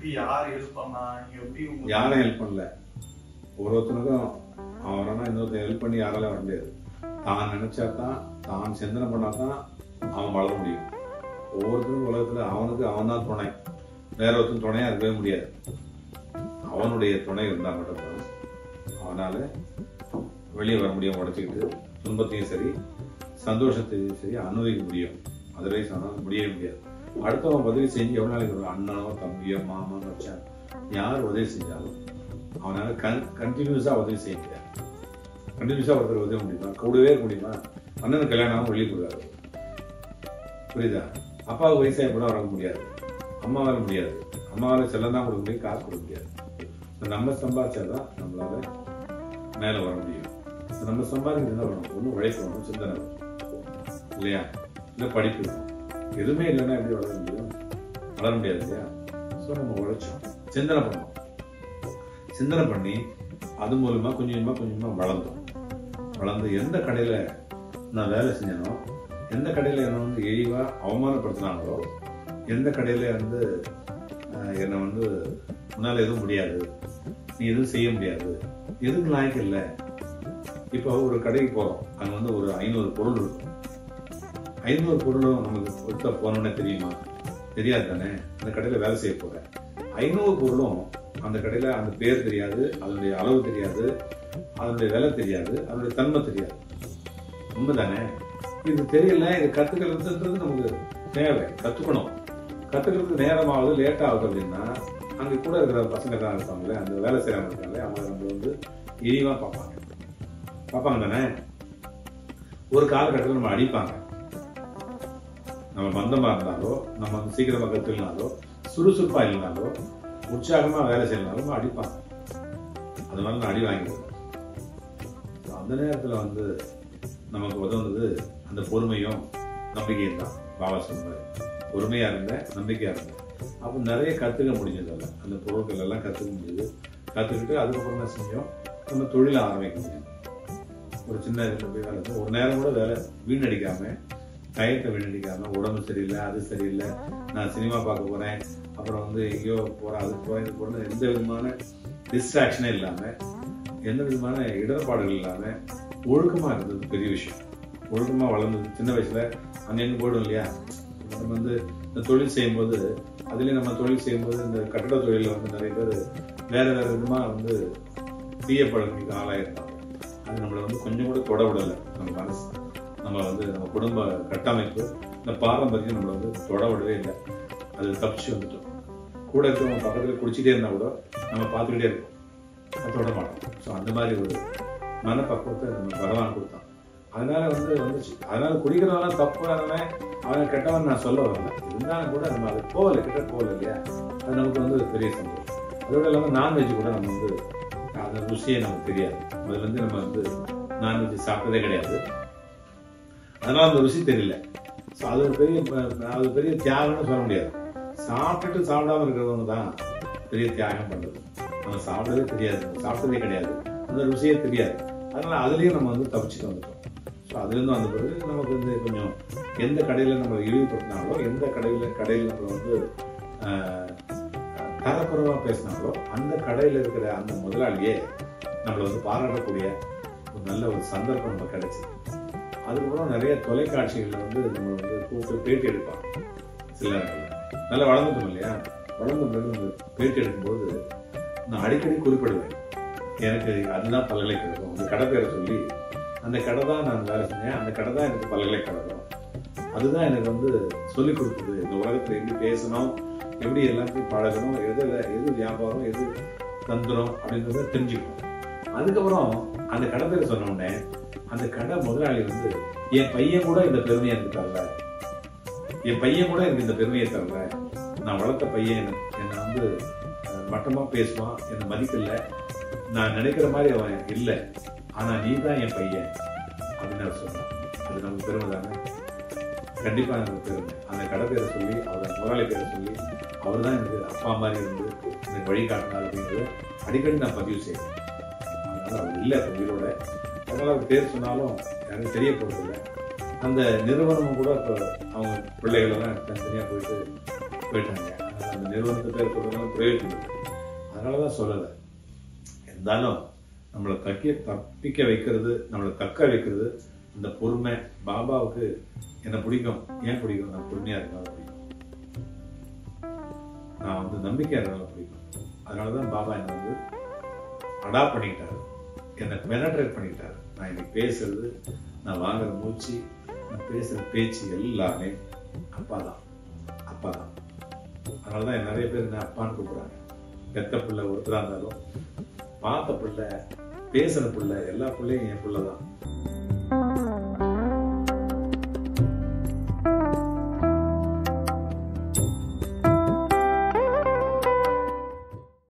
எப்படி யார் ஹெல்ப் பண்ணா, எப்படி யாரும் ஹெல்ப் பண்ணல. ஒவ்வொருத்தனுக்கும் அவனா இன்னொருத்தன் ஹெல்ப் பண்ணி யாரால வர முடியாது. தான் நினைச்சாதான், தான் சிந்தனை பண்ணாதான் அவன் வளர முடியும். ஒவ்வொருத்தருக்கும் உலகத்துல அவனுக்கு அவன் தான் துணை, வேற ஒருத்தன் துணையா இருக்கவே முடியாது. அவனுடைய துணை இருந்தா மட்டும்தான் அவனால வெளியே வர முடியும். உடைச்சிக்கிட்டு துன்பத்தையும் சரி சந்தோஷத்தையும் சரி அனுபவிக்க முடியும். அதர்வைஸ் அவனால் முடியவே முடியாது. அடுத்தவன் உதவி செஞ்சு எவ்வளவு நாளைக்கு வரும்? அண்ணனோ தம்பியோ மாமா மச்சான் யார் உதவி செஞ்சாலும் அவனால கண்டினியூஸா உதவி செய்ய முடியாது. கண்டினியூஸா ஒருத்தர் உதவி முடியுமா? கூடவே இருக்க முடியுமா? அண்ணனுக்கு கல்யாணம் வெளியே கொடுக்காரு, புரியுதா? அப்பாவுக்கு வயசாக கூட வர முடியாது, அம்மாவால முடியாது. அம்மாவால செல்லம் தான் கொடுக்க முடியும், காசு கொடுக்க முடியாது. நம்ம சம்பாதிச்சாதான் நம்மளால மேல வர முடியும். நம்ம சம்பாதிக்கிறது என்ன வரணும்? ஒன்றும் உழைக்கணும், சிந்தனை வரும் இல்லையா? இல்லை படிப்பு இருக்கும். எதுவுமே இல்லைன்னா எப்படி வளர முடியும்? வளர முடியாது இல்லையா? ஸோ நம்ம உழைச்சோம், சிந்தனை பண்ணோம். சிந்தனை பண்ணி அது மூலமா கொஞ்சமா கொஞ்சமா வளர்ந்தோம். வளர்ந்து எந்த கடையில நான் வேலை செஞ்சேனோ, எந்த கடையில என்னை வந்து இழிவா அவமானப்படுத்தினாங்களோ, எந்த கடையில வந்து என்னை வந்து உன்னால எதுவும் முடியாது, நீ எதுவும் செய்ய முடியாது, எதுக்கு லாய்க்கு இல்லை. இப்போ ஒரு கடைக்கு போறோம், அங்க வந்து ஒரு 500 பொருள் இருக்கும். 500 பொருளும் நமக்கு கொடுத்த போனோன்னே தெரியுமா? தெரியாது தானே. அந்த கடையில வேலை செய்ய போறேன். 500 பொருளும் அந்த கடையில அந்த பேர் தெரியாது, அதனுடைய அளவு தெரியாது, அதனுடைய விலை தெரியாது, அதனுடைய தன்மை தெரியாது. உண்மைதானே? இது தெரியல. இது கத்துக்கிறதுன்றது நமக்கு தேவை, கத்துக்கணும். கத்துக்கிறதுக்கு நேரம் ஆகுது, லேட் ஆகுது அப்படின்னா அங்க கூட இருக்கிற பசங்க தான் இருப்பாங்களே, அந்த வேலை செய்யறவங்க இருக்காங்களே, அவங்க நம்ம வந்து இழிவா பார்ப்பாங்க தானே. ஒரு காலகட்டத்தில் நம்ம அடிப்பாங்க. நம்ம மந்தமா இருந்தாலோ, நம்ம வந்து சீக்கிரமா கத்துக்கலனாலோ, சுறுசுறுப்பா இல்லைனாலோ, உற்சாகமா வேலை செய்யனாலும் அடிப்பாங்க. அது மாதிரி நான் அடி வாங்கிடுவேன். அந்த நேரத்துல வந்து நமக்கு உதவுனது அந்த பொறுமையும் நம்பிக்கையும் தான். பாபா சொன்னாரு, பொறுமையா இருந்தேன், நம்பிக்கையா இருந்தேன். அப்போ நிறைய கத்துக்க முடிஞ்சது. அந்த பொருட்கள் எல்லாம் கத்துக்க முடியுது. கத்துக்கிட்டு அதுக்கப்புறம் என்ன செஞ்சோம்? நம்ம தொழில ஆரம்பிக்க முடியும். ஒரு சின்ன வேலை, ஒரு நேரம் கூட வேலை வீணடிக்காம, டயத்தை வீணடிக்காம, உடம்பு சரியில்லை, அது சரியில்லை, நான் சினிமா பார்க்க போறேன், அப்புறம் வந்து எங்கேயோ போறேன், அது போறேன், இது போறேன், எந்த விதமான டிஸ்ட்ராக்ஷனே இல்லாம, எந்த விதமான இடர்பாடுகள் இல்லாம ஒழுக்கமா இருந்தது பெரிய விஷயம். ஒழுக்கமா வளர்ந்தது. சின்ன வயசுல அங்க போயிடும் இல்லையா? நம்ம வந்து இந்த தொழில் செய்யும்போது, அதுலயும் நம்ம தொழில் செய்யும்போது இந்த கட்டட தொழில வந்து நிறைய பேர் வேற வேற விதமா வந்து தீய பழமைக்கு ஆளாயிருப்பாங்க. அது நம்மளை வந்து கொஞ்சம் கூட தொட விடலை. நம்ம மனசு, நம்ம வந்து நம்ம குடும்ப கட்டமைப்பு, இந்த பாரம்பரியம் நம்மளை வந்து தொட விடவே இல்லை. அது தப்பிச்சு வந்துட்டோம். கூட இருக்கிறவங்க பக்கத்துல குடிச்சிட்டே இருந்தா கூட நம்ம பார்த்துக்கிட்டே இருக்கோம், அதை தொட மாட்டோம். ஸோ அந்த மாதிரி ஒரு மனப்பக்குவத்தை நம்ம பகவான் கொடுத்தான். அதனால வந்து வந்துச்சு. அதனால குடிக்கிறவெல்லாம் தப்பானவன், அவன் கெட்டவன் நான் சொல்ல வரல. இருந்தாலும் கூட நம்ம அது போகல, கிட்ட போகல இல்லையா? அது நமக்கு வந்து பெரிய சந்தோஷம். அதோட இல்லாமல் நான்வெஜ் கூட நம்ம வந்து அந்த ருசியே நமக்கு தெரியாது. அதுல இருந்து நம்ம வந்து நான்வெஜ் சாப்பிட்டதே கிடையாது. அதனால அந்த ருசி தெரியல. அது பெரிய தியாகம்னு சொல்ல முடியாது. சாப்பிட்டுட்டு சாப்பிடாம இருக்கிறவங்க தான் பெரிய தியாகம் பண்றது. நம்ம சாப்பிடவே தெரியாது, சாப்பிட்டதே கிடையாது, அந்த ருசியே தெரியாது. அதனால அதுலயும் நம்ம வந்து தப்பிச்சுட்டு வந்துட்டோம். ஸோ அதுல இருந்து வந்த பிறகு நமக்கு வந்து கொஞ்சம் எந்த கடையில நம்ம இழிவுபடுத்தினாலோ, எந்த கடையில நம்ம வந்து தரக்குறைவா பேசினாலோ, அந்த கடையில இருக்கிற அந்த முதலாளியே நம்மளை வந்து பாராட்டக்கூடிய ஒரு நல்ல ஒரு சந்தர்ப்பம் நம்ம கிடைச்சது. அதுக்கப்புறம் நிறைய தொலைக்காட்சிகள்ல வந்து நம்ம வந்து கூப்பிட்டு பேட்டி எடுப்பாங்க. சில நல்லா வளர்ந்துட்டோம் இல்லையா? வளர்ந்த பிறகு நம்ம பேட்டி எடுக்கும்போது நான் அடிக்கடி குறிப்பிடுவேன், எனக்கு அதுதான் பல்கலைக்கழகம், அந்த கடை பேரை சொல்லி, அந்த கடை தான் நான் வேலை செஞ்சேன், அந்த கடை தான் எனக்கு பல்கலைக்கழகம், அதுதான் எனக்கு வந்து சொல்லிக் கொடுக்குது இந்த உலகத்துல எப்படி பேசணும், எப்படி எல்லாத்தையும் பழகணும், எது வியாபாரம், எது தந்திரம் அப்படின்றத தெரிஞ்சுக்கணும். அதுக்கப்புறம் அந்த கடை பேர் சொன்ன உடனே அந்த கடை முதலாளி வந்து, என் பையன் கூட இந்த பெருமையை எனக்கு தரல, என் பையன் கூட எனக்கு இந்த பெருமையை தரல, நான் வளர்த்த பையன் என்னை வந்து மட்டமா பேசுவான், என்னை மதிக்கல, நான் நினைக்கிற மாதிரி அவன் இல்லை, ஆனா நீ தான் என் பையன் அப்படின்னு சொன்னான். அது நமக்கு பெருமை தானே? கண்டிப்பா எனக்கு பெருமை. அந்த கடை பேரை சொல்லி, அவரோட முதலாளி பேரை சொல்லி, அவர் தான் எனக்கு அப்பா மாதிரி இருந்து எனக்கு வழிகாட்டினார் அப்படிங்கிறது அடிக்கடி நான் பதிவு செய்வேன். அதனால அவர் இல்லை உயிரோட. அதனால அவர் பேர் சொன்னாலும் எனக்கு தெரிய போறதில்லை. அந்த நிறுவனமும் கூட இப்போ அவங்க பிள்ளைகளெல்லாம் தனித்தனியா போயிட்டாங்க. அந்த நிறுவனத்தை பேர் சொல்றதுனால பிரயோஜனம் இல்லை. அதனாலதான் சொல்லலை. இருந்தாலும் நம்மளை தப்பிக்க வைக்கிறது, நம்மளை தக்க வைக்கிறது இந்த பொறுமை. பாபாவுக்கு என்ன பிடிக்கும், ஏன் பிடிக்கும்? நான் பொறுமையா இருந்தாலும் பிடிக்கும், நான் நம்பிக்கையா இருந்தாலும் பிடிக்கும். அதனாலதான் பாபா என்ன அடாப்ட் பண்ணிக்கிட்டாரு, என்னை பெனட்ரேட் பண்ணிக்கிட்டாரு. நான் இன்னைக்கு பேசுறது, நான் வாங்குற மூச்சு, நான் பேசுற பேச்சு எல்லாமே அப்பாதான். அதனாலதான் நிறைய பேர் என்ன அப்பான்னு கூப்பிடுறாங்க. பெத்த பிள்ளை ஒருத்தரா இருந்தாலும், பார்த்த பிள்ளை, பேசுற பிள்ளை, எல்லா பிள்ளையும் என் பிள்ளைதான்.